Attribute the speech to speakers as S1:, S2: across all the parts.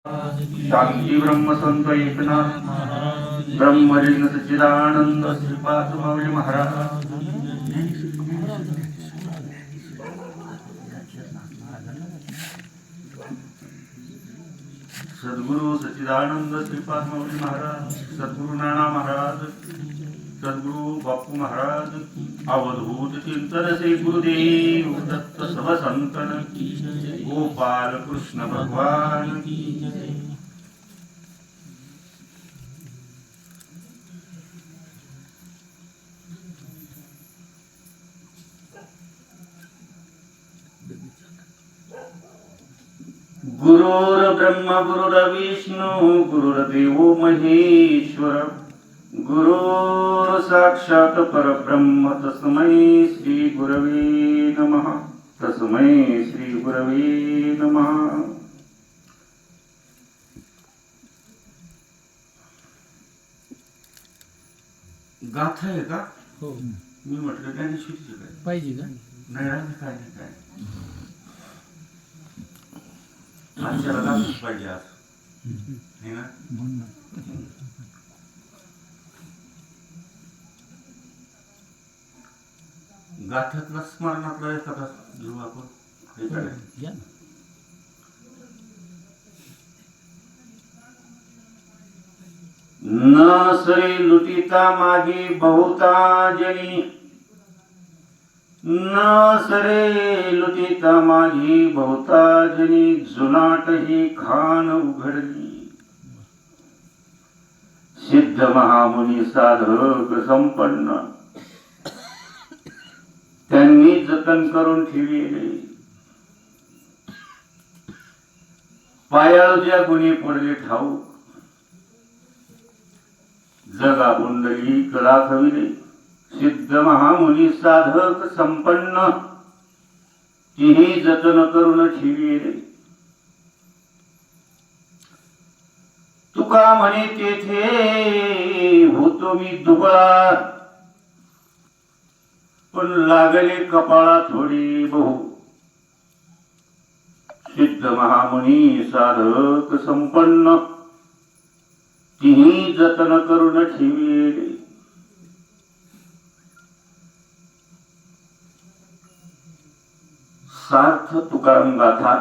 S1: शांती ब्रह्म संत एकनाथ ब्रह्मलिंग सच्चिदानंद श्रीपाद माऊली महाराज सद्गुरु सच्चिदानंद श्रीपाद माऊली महाराज, सद्गुरु नाना महाराज, सद्गुरु बापू महाराज, अवधूत चिंतन से गुरुदेव दत्त सब संतन गोपाल कृष्ण भगवान की जय। गुरुर् ब्रह्म गुरुर्विष्णु गुरुर्देवो महेश्वर गुरुर् साक्षात् परब्रह्म तस्मै श्री गुरवे नमः। तस्मै श्री गुरवे नमः। गाथा आहे का?
S2: हो
S1: मी म्हटलं त्याने शिकली काय
S2: पाहिजे का?
S1: नाही राहिलं काय नाही काय आजच्याला गाथाच पाहिजे आज है ना? गाथ्यातला स्मरणातला एखादा घेऊ आपण एखाद्या
S2: या ना.
S1: न सरे लुटिता मागे बहुता जनी, न सरे लुटिता माझी बहुता जनी, जुनाट ही खान उघडली। सिद्ध महामुनी साधक संपन्न त्यांनी जतन करून ठेवले। पायाळूच्या गुणी पडले ठाऊक, जगा कुंडली कला खविले। सिद्ध महामुनी साधक संपन्न तिही जतन करून ठेविले। तुका म्हणे तेथे होतो मी दुबळा, पण लागले कपाळा थोडी बहु। सिद्ध महामुनी साधक संपन्न तिही जतन करून ठेविले। सार्थ तुकाराम गाथा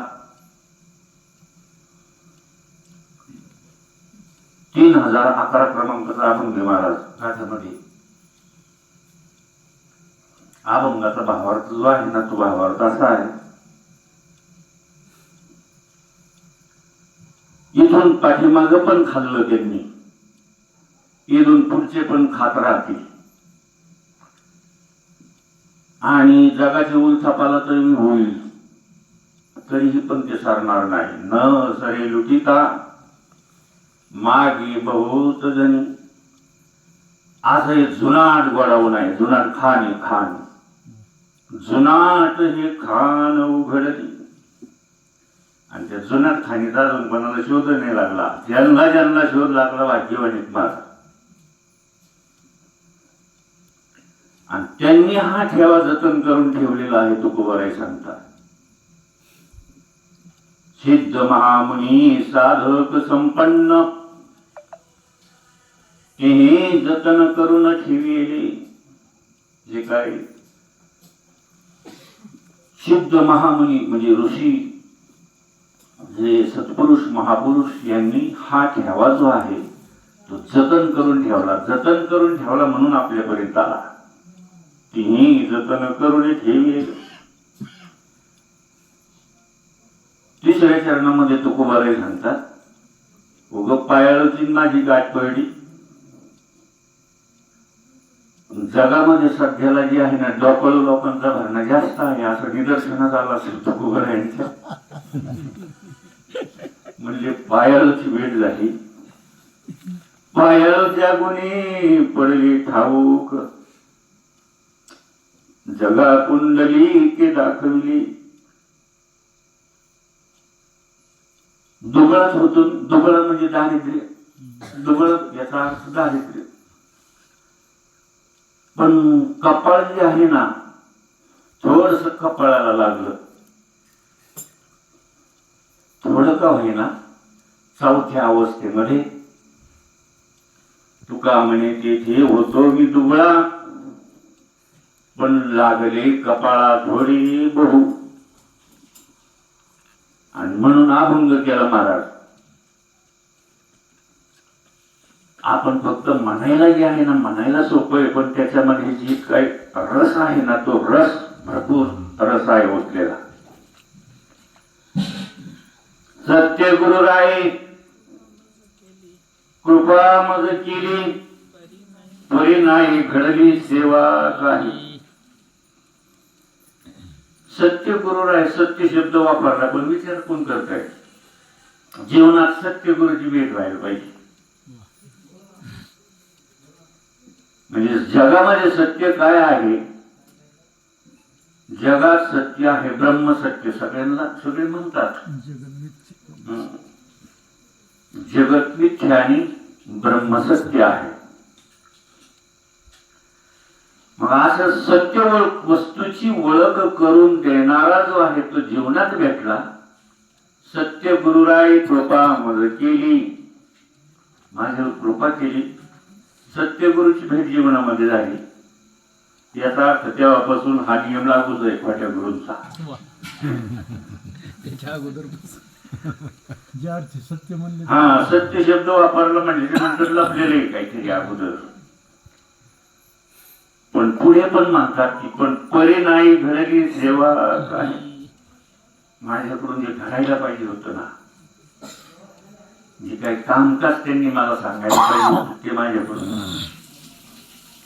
S1: 3011 क्रमांकाचा अभंग महाराज गाथ्यामध्ये अभंगाचा भावार्थ जो आहे ना तो भावार्थ असा आहे, इथून पाठीमाग पण खाल्लं त्यांनी, इथून पुढचे पण खात राहतील आणि जगाचे उलथापाला तरी होईल तरीही पण ते सरणार नाही। न सरे लुटिता मागे बहुत जणी, असं हे जुनाट गोडावून आहे। जुनाट खान हे खान, जुनाट हे खान उघडली। आणि त्या जुनाट खाणीचा अजून कोणाला शोध नाही लागला, ज्यांना ज्यांना शोध लागला भाग्यवानीत माझा। आणि त्यांनी हा ठेवा जतन करून ठेवलेला आहे तुकोबाराय सांगतात। सिद्ध महामुनी साधक संपन्न हे जतन करून ठेविले। जे काय सिद्ध महामुनी म्हणजे ऋषी, जे सत्पुरुष महापुरुष यांनी हा ठेवा जो आहे तो जतन करून ठेवला। जतन करून ठेवला म्हणून आपल्यापर्यंत आला। तिही जतन करून ठेविले। तिसऱ्या चरणामध्ये तुकोबाराय सांगतात, उग पायाळूची माझी गाठ पडली। जगामध्ये सध्याला जे आहे ना डोकळू लोकांचा भरणा जास्त आहे असं निदर्शनात आलं असेल तुकोबारायांच्या। म्हणजे पायाळूची भेट झाली, पायाळूच्या गुणी पडली ठाऊक, जगा कुंडली के दाखवली। दुबळाच होतो, दुबळ म्हणजे दारिद्र्य, दुबळ याचा अर्थ दारिद्र्य। पण कपाळ जे आहे ना थोडस कपाळाला लागलं, थोडं का होईना चौथ्या अवस्थेमध्ये तुका म्हणे तेथे होतो मी दुबळा, पण लागले कपाळा थोडी बहु. आणि म्हणून अभंग केला महाराज. आपण फक्त म्हणायला जे आहे ना, म्हणायला सोपं आहे, पण त्याच्यामध्ये जी काही रस आहे ना, तो रस भरपूर रस आहे ओतलेला. सत्य गुरु राय कृपा मज केली, परी नाही घडली सेवा काही. सत्य गुरु राय, सत्य शब्द वापरला, पण विचार कोण करताय? जीवनात सत्य गुरुची भेट व्हायला पाहिजे. म्हणजे जगामध्ये सत्य काय आहे? जगात सत्य आहे ब्रह्मसत्य. सगळ्यांना सगळे म्हणतात जगत मिथ्या आणि ब्रह्मसत्य आहे. मग असं सत्य वस्तूची ओळख करून देणारा जो आहे तो जीवनात भेटला. सत्य गुरुराय कृपा मज केली, माझ्यावर कृपा केली. सत्य गुरुची भेट जीवनामध्ये झाली. याचा अर्थ तेव्हापासून हा नियम लागूच आहे खोट्या गुरूंचा.
S2: त्याच्या अगोदर सत्य म्हणले,
S1: हा सत्य शब्द वापरला म्हणजे नंतर लपलेले काहीतरी अगोदर. पण पुढे पण म्हणतात की पण परी नाही घडली सेवा काही. माझ्याकडून जे घडायला पाहिजे होतं ना, जे काही कामकाज त्यांनी मला सांगायला पाहिजे होतं, ते माझ्याकडून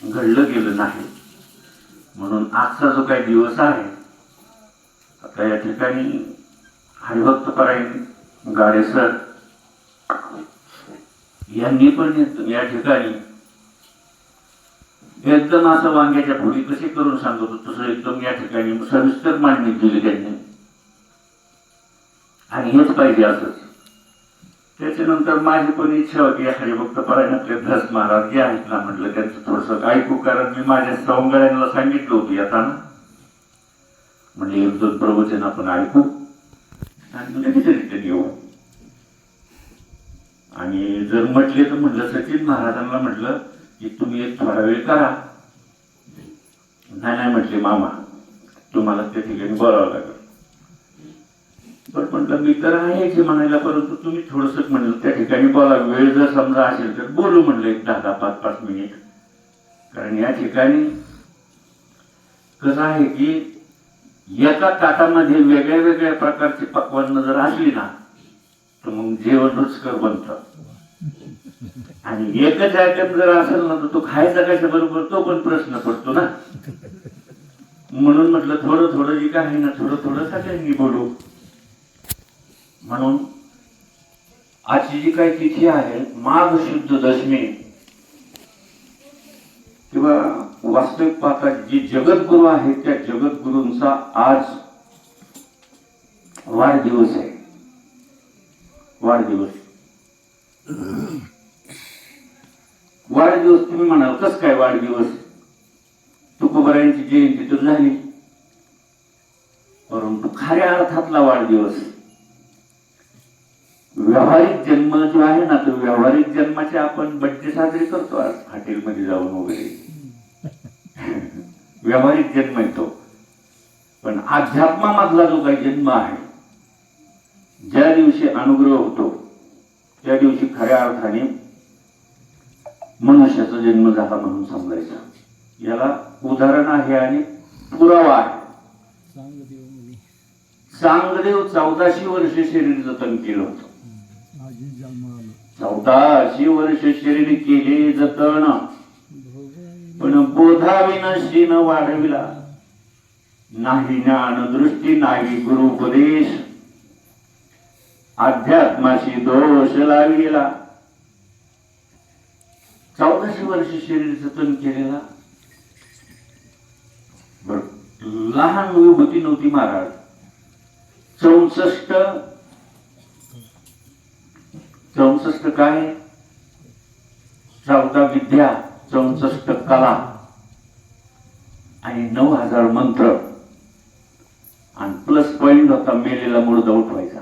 S1: घडलं गेलं नाही. म्हणून आजचा जो काही दिवस आहे, आता या ठिकाणी हरिभक्त परायण गाडे सर यांनी पण या ठिकाणी एकदम असं वांग्याच्या फोडी कशी करून सांगत होतो तसं एकदम या ठिकाणी सविस्तर मांडणी केली त्यांनी. आणि हेच पाहिजे असंच. त्याच्यानंतर माझी पण इच्छा होती हरिभक्त परायणातले धस महाराज जे आहेत ना, म्हटलं त्यांचं थोडस ऐकू. कारण मी माझ्या सवंगड्यांना सांगितलं होतं येताना, म्हणजे एक दोन प्रवचन आपण ऐकू आणि लगेच रिटर्न येऊ. आणि जर म्हटले तर म्हटलं सचिन महाराजांना म्हटलं की तुम्ही एक थोडा वेळ करा. नाही म्हटले मामा तुम्हाला त्या ठिकाणी बोलावं लागेल. पण म्हटलं मी तर आहे की म्हणायला, परंतु तुम्ही थोडस म्हणलं त्या ठिकाणी बोला. वेळ जर समजा असेल तर बोलू म्हणलं एक 10-5 मिनिट. कारण या ठिकाणी कसं आहे की एका ताटामध्ये वेगळ्या वेगळ्या प्रकारची पक्वान्न जर असली ना तर मग जेवण रुचकर बनतं. आणि एकच आयटम जर असेल ना तर तो खायचा कशा बरोबर तो पण प्रश्न पडतो ना. म्हणून म्हटलं थोडं थोडं जे काय आहे ना थोडं थोडं सगळ्यांनी बोलू. म्हणून आजची जी काही तिथी आहे माघ शुद्ध दशमी, किंवा वास्तविक पाहता जी जगद्गुरु आहे त्या जगद्गुरूंचा आज वाढदिवस आहे. वाढदिवस तुम्ही म्हणाल कस काय वाढदिवस? तुकोबारायांची जयंती तर झाली, परंतु खऱ्या अर्थातला वाढदिवस व्यावहारिक जन्म जो आहे ना, तो व्यावहारिक जन्माचे आपण बड्डे साजरे करतो आज हॉटेलमध्ये जाऊन वगैरे. व्यावहारिक जन्म येतो. पण अध्यात्मामधला जो काही जन्म आहे, ज्या दिवशी अनुग्रह होतो त्या दिवशी खऱ्या अर्थाने मनुष्याचा जन्म झाला म्हणून समजायचा. याला उदाहरण आहे आणि पुरावा आहे. सांगदेव 1400 वर्ष शरीर जतन केलं होतं. 1400 वर्ष शरीर केले जतन, पण बोधाविनशी न वाढविला. नाही ज्ञान दृष्टी नाही गुरुपदेश, अध्यात्माशी दोष लाविला. 1400 वर्ष शरीर जतन केलेला. लहान विभूती नव्हती महाराज. 64 काय 14 विद्या, 64 कला आणि 9000 मंत्र. आणि प्लस पॉइंट होता मेलेला मुर्दा उठवायचा.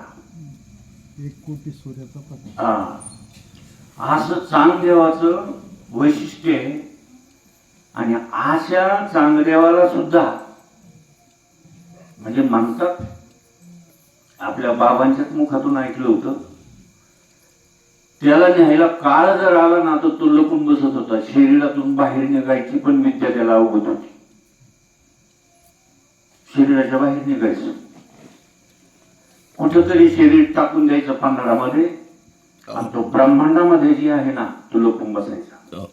S2: एक कोटी सूर्याचा प्रकाश.
S1: असं चांगदेवाचं वैशिष्ट्य आहे. आणि अशा चांगदेवाला सुद्धा म्हणजे म्हणतात, आपल्या बाबांच्याच मुखातून ऐकलं होतं, त्याला न्यायला काळ जर आला ना तर तो लपून बसत होता. शरीरातून बाहेर निघायची पण विद्या त्याला अवगत होती. शरीराच्या बाहेर निघायचं, कुठंतरी शरीर टाकून द्यायचं पांढरामध्ये, आणि तो ब्रह्मांडामध्ये जी आहे ना तो लपून बसायचा.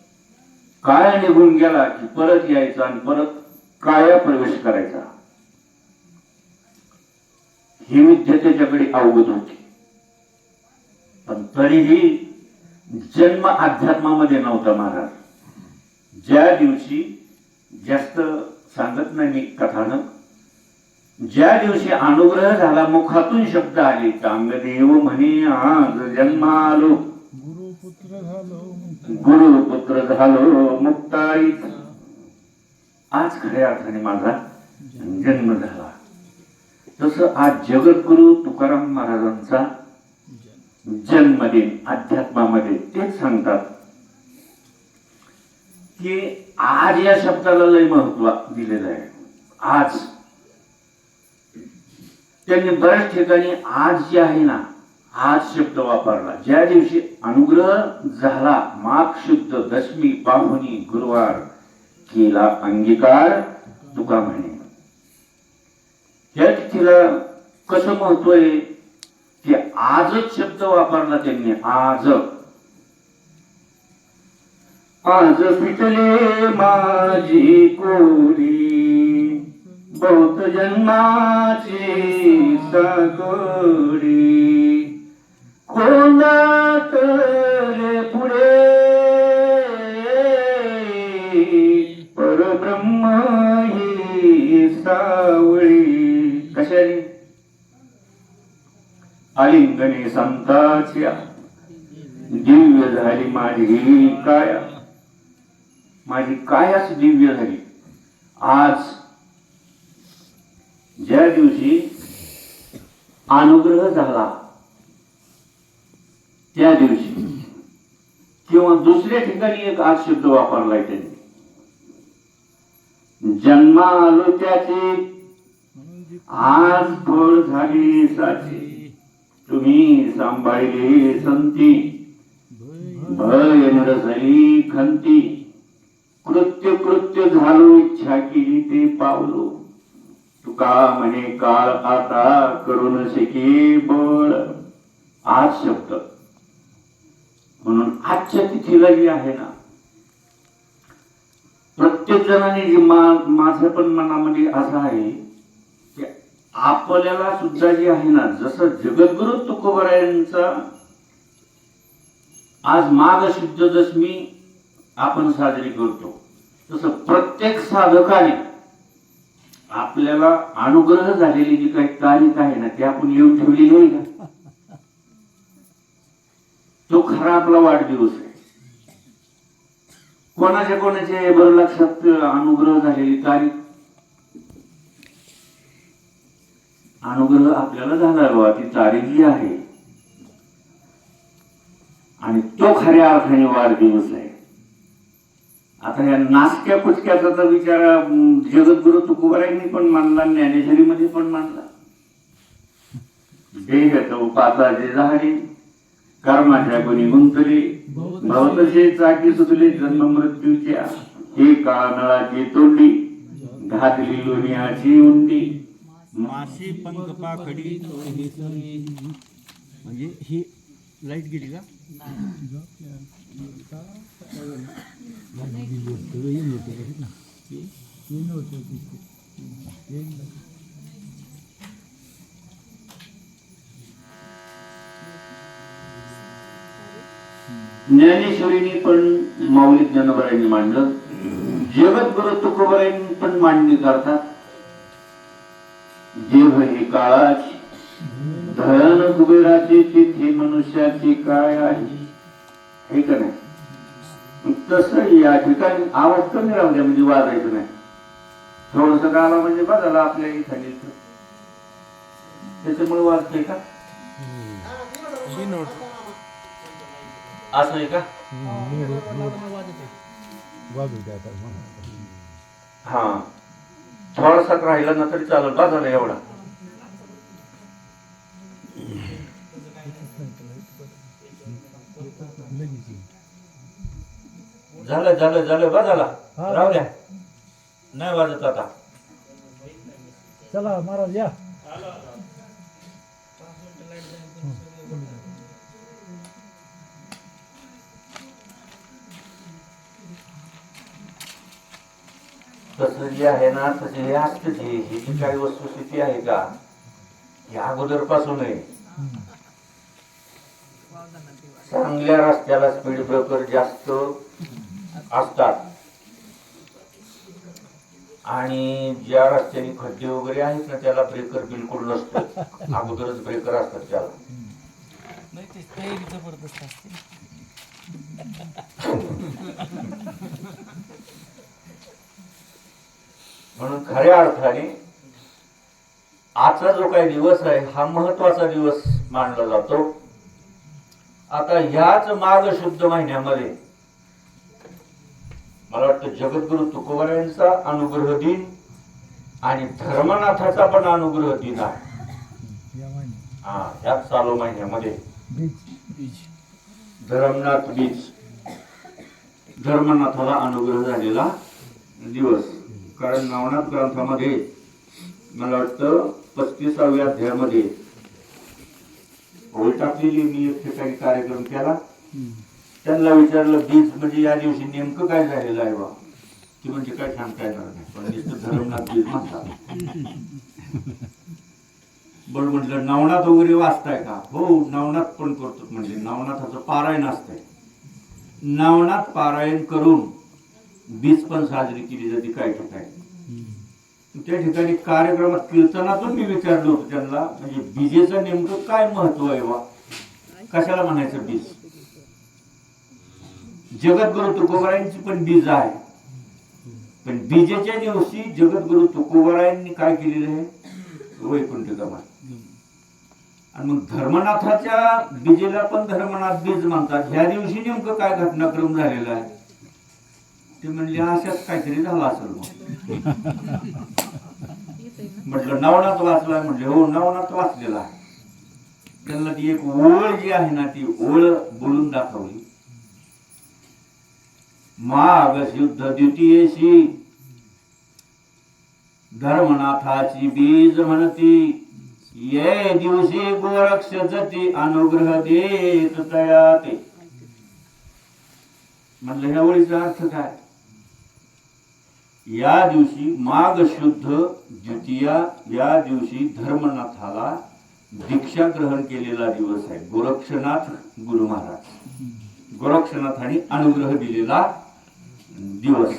S1: काया निघून गेला की परत यायचा आणि परत काया प्रवेश करायचा. ही विद्या त्याच्याकडे अवगत होती. पण तरीही जन्म अध्यात्मामध्ये नव्हता महाराज. ज्या दिवशी, जास्त सांगत नाही मी कथानक, ज्या दिवशी अनुग्रह झाला, मुखातून शब्द आले, चांगदेव म्हणे आज जन्मालो, गुरुपुत्र झालो मुक्ताईत. आज खऱ्या अर्थाने माझा जन्म झाला. तसं आज जगद्गुरु तुकाराम महाराजांचा जन्मदिन अध्यात्मामध्ये तेच सांगतात की आज या शब्दाला लय महत्व दिलेलं आहे. आज त्यांनी बऱ्याच ठिकाणी आज जे आहे ना, आज शब्द वापरला. ज्या दिवशी अनुग्रह झाला, माघ शुद्ध दशमी पाहुणी गुरुवार केला अंगीकार तुका म्हणे. या तिथीला कसं महत्व आहे की आजच शब्द वापरला त्यांनी. आज आज पिटले माझी कोरी, बहुत जन्माची साकोरी, कोणात रे पुढे परब्रह्म ही सावळी. कशाने? आलिंगने संताच्या दिव्य झाली माझी काया. माझी कायाच दिव्य झाली. आज ज्या दिवशी अनुग्रह झाला त्या दिवशी, किंवा दुसऱ्या ठिकाणी एक आज शब्द वापरलाय त्यांनी, जन्मा आलो त्याचे आज फळ झाली साचे, तुम्ही सांभाळले संती, भय नरसली खंती, कृत्य कृत्य झालो इच्छा केली ते पावलो, तुका म्हणे काळ आता करून शके बळ. आज शब्द म्हणून आजच्या तिथीला जी आहे ना, प्रत्येक जणांनी जी माझं पण मनामध्ये असं आहे की आपल्याला सुद्धा जे आहे ना, जसं जगद्गुरु तुकोबरायांचा आज माघ शुद्ध दशमी आपण साजरी करतो, तसं प्रत्येक साधकाने आपल्याला अनुग्रह झालेली जी काही तारीख आहे ना ती आपण येऊन ठेवलेली आहे का? तो खरा आपला वाढदिवस आहे. कोणाच्या कोणाचे बरं लक्षात अनुग्रह झालेली तारीख? अनुग्रह आपल्याला झाला बाबा, ती तारीख जी आहे, आणि तो खऱ्या अर्थाने वाढदिवस आहे. आता या नासक्या कुचक्याचा तर विचार जगद्गुरु तुकोबरायांनी पण मानला, ज्ञानेश्वरीमध्ये पण मानला. देह तो पाताचे झाली, कर्माच्या गुणी गुंतले, भवतसे चाकी सुचले जन्म मृत्यूच्या, हे काळ नळाची तोंडी, घातली लोण्याची उंडी,
S2: मासे पंख पाखडी. म्हणजे ही लाईट गेली का?
S1: ज्ञानेश्वरीने पण माऊली ज्ञानोबरायांनी मांडलं, जगद्गुरु तुकोबरायांनी पण मांडणी करतात. देह ही काळाची, धन कुबेराची, तिथे मनुष्याची काय आहे, हे का नाही? तसं या ठिकाणी आवाज कमी राहू द्या, म्हणजे वाजायचं नाही. थोडस गाला म्हणजे बघायला आपल्या इथं त्याच्यामुळे वाजतंय का? असं आहे का? हा थोडासा राहिला ना तरी चालेल. का झालं एवढा? झालं झालं झालं बा झाला. राहू द्या, नाही वाजत आता.
S2: चला महाराज या.
S1: तसं जे आहे ना तसे हे असतं. ही जी काही वस्तुस्थिती आहे का या अगोदर पासून आहे. चांगल्या रस्त्याला स्पीड ब्रेकर जास्त असतात आणि ज्या रस्त्याने खड्डे वगैरे आहेत ना त्याला ब्रेकर बिलकुल नसतो. अगोदरच ब्रेकर असतात त्याला. म्हणून खऱ्या अर्थाने आजचा जो काही दिवस आहे हा महत्वाचा दिवस मानला जातो. आता ह्याच माघ शुद्ध महिन्यामध्ये मला वाटतं जगद्गुरु तुकोबारायांचा अनुग्रह दिन आणि धर्मनाथाचा पण अनुग्रह दिन आहे. याच चालू महिन्यामध्ये धर्मनाथ बीज, धर्मनाथाला अनुग्रह झालेला दिवस. कारण नवनाथ ग्रंथामध्ये मला वाटतं 35व्या अध्यायामध्ये ओळ टाकलेली. मी एक ठिकाणी कार्यक्रम केला, त्यांना विचारलं बीज म्हणजे या दिवशी नेमकं काय झालेलं आहे बा? ती म्हणजे काय सांगता येणार नाही, पण नुसतं धर्मनाथ बीज म्हणतात. बरं म्हटलं नवनाथ वगैरे वाचताय का? हो नवनाथ पण करतो. म्हणजे नवनाथाचं पारायण असतंय. नवनाथ पारायण करून बीज पण साजरी केली जाते काही ठिकाणी. त्या ठिकाणी कार्यक्रमात कीर्तनातून मी विचारलं होतं त्यांना, म्हणजे बीजेचं नेमकं काय महत्व आहे बा? कशाला म्हणायचं बीज? जगद्गुरु तुकोबारायांची पण बीज आहे, पण बीजेच्या दिवशी जगद्गुरु तुकोबारायांनी काय केलेलं आहे? वैकुंठ गमन. आणि मग धर्मनाथाच्या बीजेला पण धर्मनाथ बीज म्हणतात. ह्या दिवशी नेमकं काय घटनाक्रम झालेला आहे? ते म्हणले अशाच काहीतरी झाला असेल. म्हटलं नवनाथ वाचलाय? म्हटले हो नवनाथ वाचलेला आहे. त्यांना ती एक ओळ जी आहे ना ती ओळ बोलून दाखवली. माघ शुद्ध द्वितीयेशी धर्मनाथाची बीज म्हणती. ये दिवशी गोरक्ष जती अनुग्रह देत तया ते. म्हटलं ह्या ओळीचा अर्थ काय? या दिवशी माघ शुद्ध द्वितीया या दिवशी धर्मनाथाला दीक्षा ग्रहण केलेला दिवस आहे. गोरक्षनाथ गुरु महाराज गोरक्षनाथाने अनुग्रह दिलेला दिवस.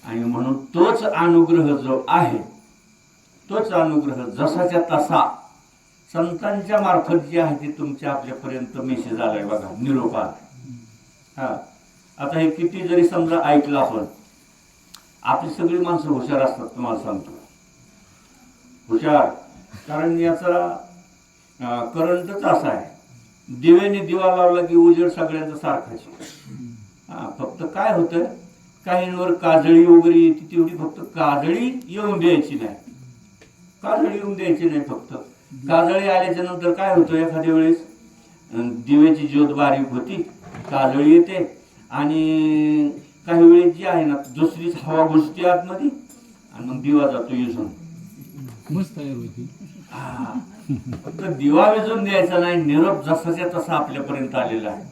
S1: आणि म्हणून तोच अनुग्रह जो आहे तोच अनुग्रह जसाच्या तसा संतांच्या मार्फत जे आहे ते तुमच्या आपल्यापर्यंत मेसेज आलाय बघा, निरोपात. हा आता हे किती जरी समजा ऐकलं आपण, आपली सगळी माणसं हुशार असतात. तुम्हाला सांगतो हुशार, कारण याचा करंटच असा आहे. दिव्याने दिवा लावला की उजेड सगळ्यांचा सारखाच. फक्त काय होतं, काहींवर काजळी वगैरे येते तेवढी फक्त काजळी येऊन द्यायची नाही. काजळी येऊन द्यायची नाही. फक्त काजळी आल्याच्या नंतर काय होतं, एखाद्या वेळेस दिव्याची ज्योत बारीक होती, काजळी येते आणि काही वेळेस जी आहे ना दुसरीच हवा घुसते आतमध्ये आणि मग दिवा जातो विझून.
S2: मस्त तयार होती.
S1: फक्त दिवा विझून द्यायचा नाही, निरोप जसाच्या तसा आपल्यापर्यंत आलेला आहे.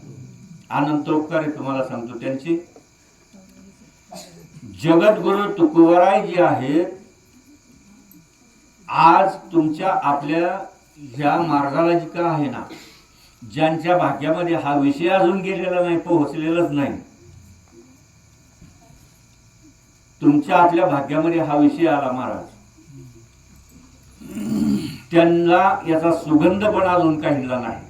S1: अनंतोपकार तुम्हाला सांगतो त्यांची. जगद्गुरु तुकोबाराय जे आहेत आज तुमच्या आपल्या ह्या मार्गाला जी का आहे ना, ज्यांच्या भाग्यामध्ये हा विषय अजून गेलेला नाही, पोहोचलेलाच नाही, तुमच्या आपल्या भाग्यामध्ये हा विषय आला महाराज, त्यांना याचा सुगंध पण अजून काहीला नाही.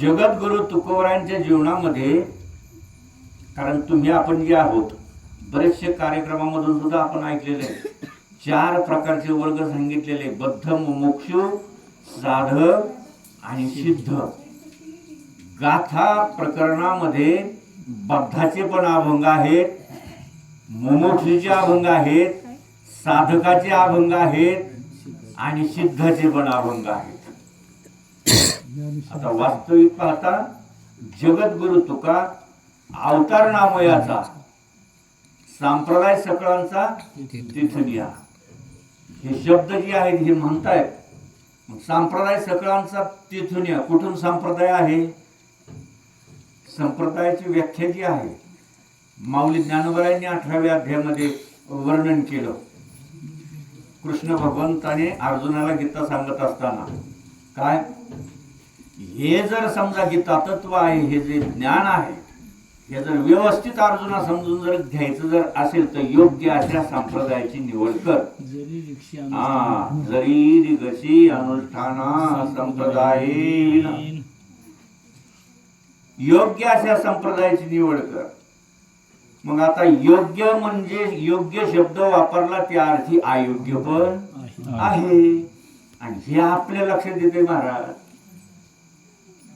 S1: जगद्गुरु तुकोबारायांच्या जीवनामध्ये, कारण तुम्ही आपण जे आहोत बरेचसे कार्यक्रमामधून सुद्धा आपण ऐकलेले 4 प्रकारचे वर्ग सांगितलेले, बद्ध, मुमुक्षु, साधक
S3: आणि सिद्ध. गाथा प्रकरणामध्ये बद्धाचे पण अभंग आहेत, मुमुक्षूचे अभंग आहेत, साधकाचे अभंग आहेत आणि सिद्धाचे पण अभंग आहेत. आता वास्तविक पाहता जगद्गुरु तुका अवतार नामयाचा, संप्रदाय सकळांचा तिथून या, हे शब्द जे आहेत हे म्हणतायत. मग संप्रदाय सकळांचा तिथून या, कुठून संप्रदाय आहे? संप्रदायाची व्याख्या जी आहे माऊली ज्ञानोबांनी 18व्या अध्यायामध्ये वर्णन केलं. कृष्ण भगवंताने अर्जुनाला गीता सांगत असताना काय, हे जर समजा गीता तत्व आहे, हे जे ज्ञान आहे, हे जर व्यवस्थित अर्जुना समजून जर घ्यायचं जर असेल तर योग्य अशा संप्रदायाची निवड कर. जरी रिगशी अनुष्ठाना संप्रदायेन, योग्य अशा संप्रदायाची निवड कर. मग आता योग्य म्हणजे योग्य शब्द वापरला त्या अर्थी अयोग्य पण आहे, आणि हे आपल्या लक्षात येते महाराज.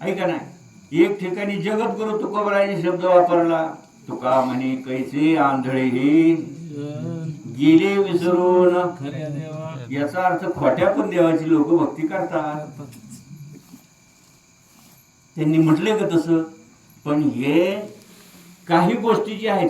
S3: ऐका नाही, एक ठिकाणी जगद्गुरु तुकोबरायाने शब्द वापरला, तुका म्हणे कैसे आंधळे हे गेले विसरून. याचा अर्थ खोट्या पण देवाची लोक भक्ती करतात, त्यांनी म्हटले का तसं. पण हे काही गोष्टी ज्या आहेत